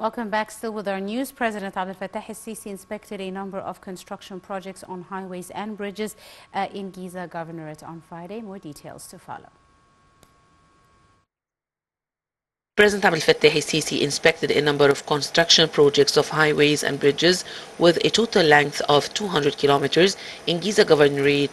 Welcome back. Still with our news, President Abdel Fattah el-Sisi inspected a number of construction projects on highways and bridges in Giza Governorate on Friday. More details to follow. President Abdel Fattah el-Sisi inspected a number of construction projects of highways and bridges with a total length of 200 kilometers in Giza Governorate.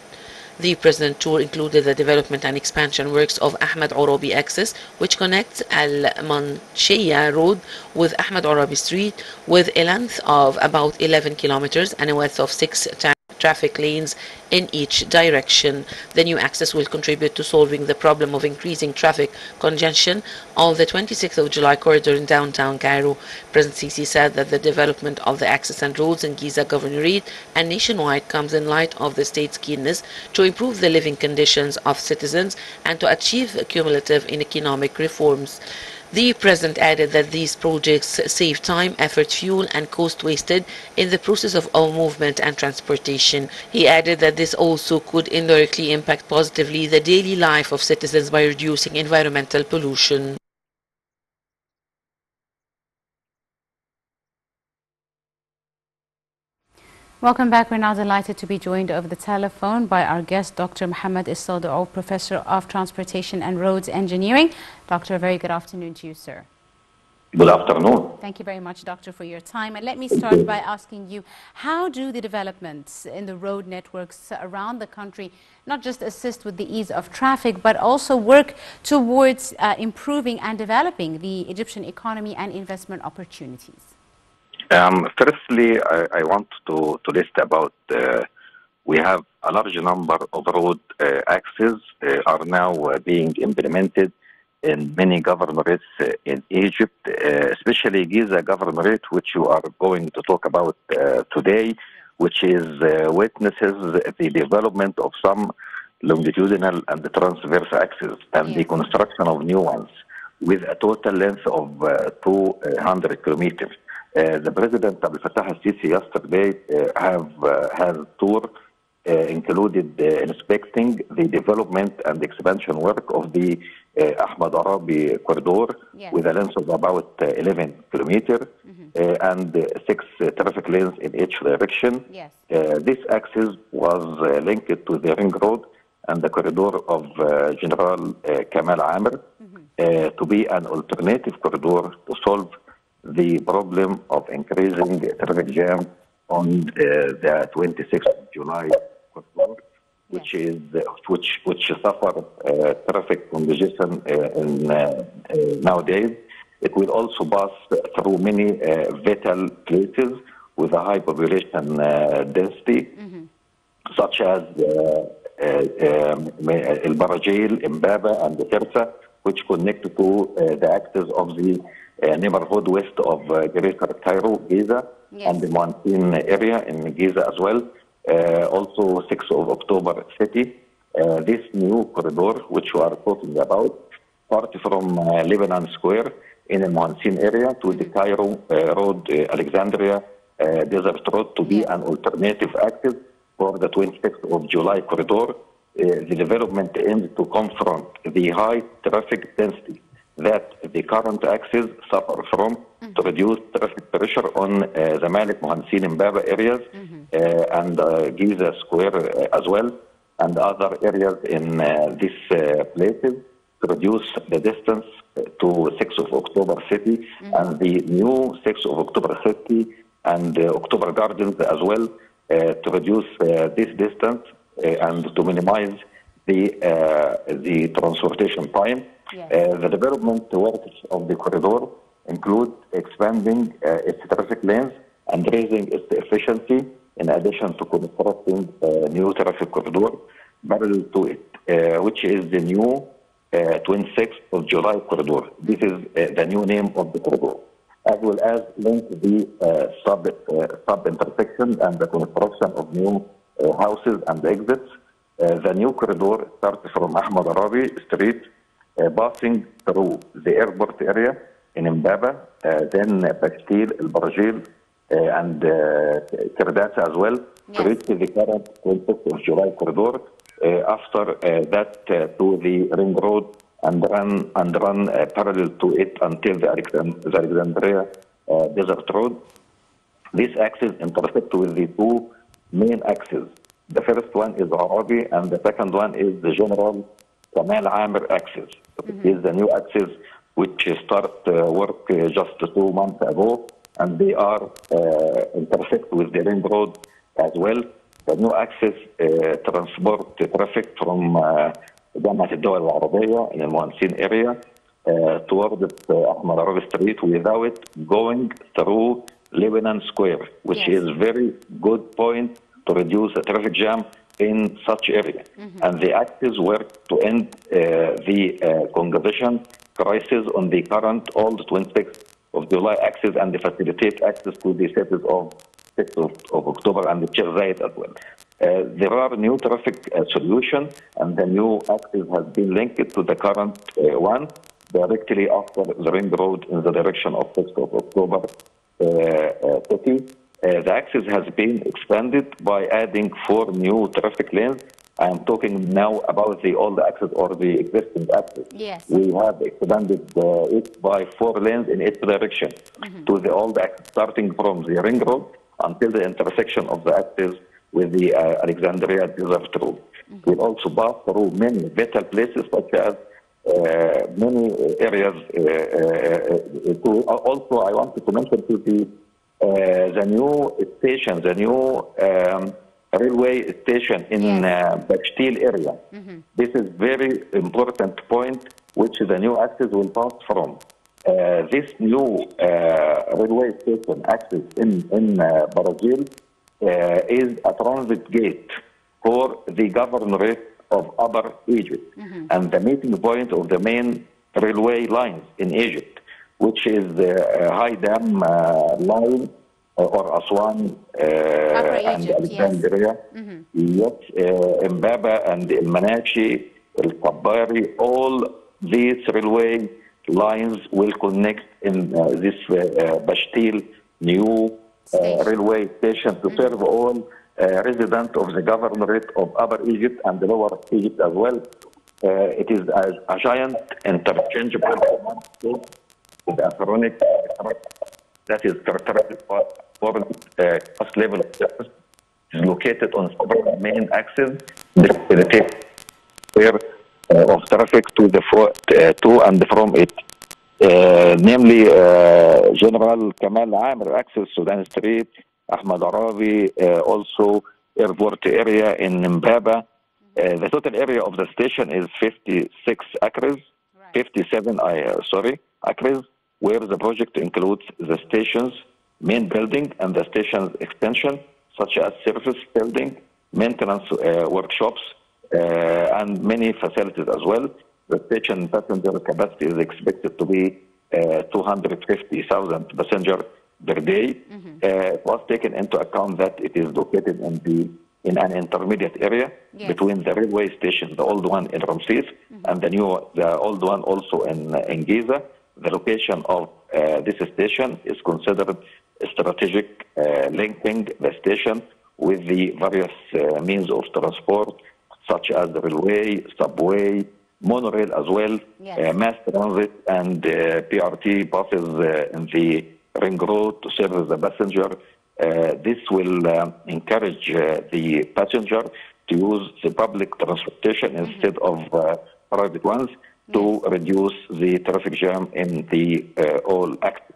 The President tour included the development and expansion works of Ahmed Orabi Axis, which connects Al-Manshia Road with Ahmed Orabi Street with a length of about 11 kilometers and a width of 6 traffic lanes in each direction. The new access will contribute to solving the problem of increasing traffic congestion on the 26th of July corridor in downtown Cairo. President Sisi said that the development of the access and roads in Giza Governorate and nationwide comes in light of the state's keenness to improve the living conditions of citizens and to achieve cumulative economic reforms. The President added that these projects save time, effort, fuel and cost wasted in the process of all movement and transportation. He added that this also could indirectly impact positively the daily life of citizens by reducing environmental pollution. Welcome back. We're now delighted to be joined over the telephone by our guest, Dr. Mohammed Issadoul, Professor of Transportation and Roads Engineering. Doctor, a very good afternoon to you, sir. Good afternoon. Thank you very much, Doctor, for your time. And let me start by asking you, how do the developments in the road networks around the country not just assist with the ease of traffic, but also work towards improving and developing the Egyptian economy and investment opportunities? Firstly, I want to list about we have a large number of road axes are now being implemented in many governorates in Egypt, especially Giza Governorate, which you are going to talk about today, which is witnesses the development of some longitudinal and transverse axes and the construction of new ones with a total length of 200 kilometers. The President Abdel Fattah el-Sisi yesterday has tour included inspecting the development and expansion work of the Ahmed Arabi corridor with a length of about 11 kilometers and 6 traffic lanes in each direction. This axis was linked to the ring road and the corridor of General Kamal Amr to be an alternative corridor to solve the problem of increasing traffic jam on the 26th of July corridor, which suffer traffic congestion nowadays. It will also pass through many vital places with a high population density, such as El Barajil, Mbaba, and the Tersa, which connect to the axis of the neighborhood west of Greater Cairo, Giza, and the Mountain area in Giza as well. Also 6th of October city. This new corridor, which we are talking about, starts from Lebanon Square in the Mountain area to the Cairo Road, Alexandria Desert Road to be an alternative axis for the 26th of July corridor. The development aims to confront the high traffic density that the current axis suffer from to reduce traffic pressure on the Malik, Mohansin, Mbaba areas and Giza Square as well, and other areas in these places to reduce the distance to 6th of October City and the new 6th of October City and October Gardens as well to reduce this distance and to minimize the transportation time. The development works of the corridor include expanding its traffic lanes and raising its efficiency in addition to constructing a new traffic corridor parallel to it, which is the new 26th of July corridor. This is the new name of the corridor, as well as link the sub-intersection and the construction of new houses and exits. The new corridor starts from Ahmed Arabi Street, passing through the airport area in Mbaba, then Bashtil, El Barajil, and Kirdasa as well, to reach the current 26th of July corridor. After that, to the ring road and run parallel to it until the Alexandria Desert Road. This axis intersects with the two main axes. The first one is Arabi, and the second one is the General Kamal Amir axis. This is the new axis which start work just 2 months ago, and they are intersect with the ring road as well. The new axis transport traffic from جامعة الدول العربية in the Muanseen area toward Ahmad Arabi Street without going through Lebanon Square, which is very good point to reduce the traffic jam in such area. And the axis work to end the congestion crisis on the current old 26th of July axis and facilitate access to the cities of 6th of October and the Sheikh Zayed as well. There are new traffic solution, and the new axis has been linked to the current one directly after the ring road in the direction of 6th of October city. The axis has been expanded by adding 4 new traffic lanes. I am talking now about the old axis or the existing axis. Yes. We have expanded it by 4 lanes in each direction to the old axis, starting from the ring road until the intersection of the axis with the Alexandria Desert Road. We'll also pass through many vital places such as many areas. Also, I wanted to mention to the new station, the new railway station in Bashtil area. This is very important point, which the new axis will pass from. This new railway station axis in Brazil is a transit gate for the governorate of Upper Egypt and the meeting point of the main railway lines in Egypt, which is the High Dam line or Aswan and Alexandria. Yes, Mbaba and El Manashi, El Kabari, all these railway lines will connect in this Bashtil new railway station to serve all residents of the governorate of Upper Egypt and the Lower Egypt as well. It is a giant interchangeable with a chronic that is characterized by cost level of service. It is located on several main axes that facilitate of traffic to to and from it. Namely General Kamal Amir access, Sudan Street, Ahmad Arabi, also airport area in Mbaba. The total area of the station is 56 acres, 57 acres, where the project includes the station's main building and the station's extension, such as service building, maintenance workshops, and many facilities as well. The station passenger capacity is expected to be 250,000 passengers per day. It was taken into account that it is located in an intermediate area between the railway station, the old one in Ramses, and the old one also in Giza. The location of this station is considered strategic, linking the station with the various means of transport, such as the railway, subway, monorail as well, mass transit, and PRT buses in the ring road to serve the passenger. This will encourage the passenger to use the public transportation instead of private ones to reduce the traffic jam in the all axes.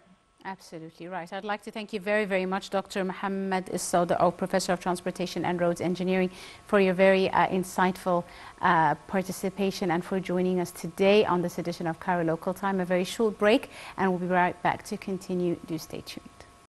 Absolutely right. I'd like to thank you very, very much, Dr. Mohammed Issawdao, Professor of Transportation and Roads Engineering, for your very insightful participation and for joining us today on this edition of Cairo Local Time. A very short break, and we'll be right back to continue. Do stay tuned.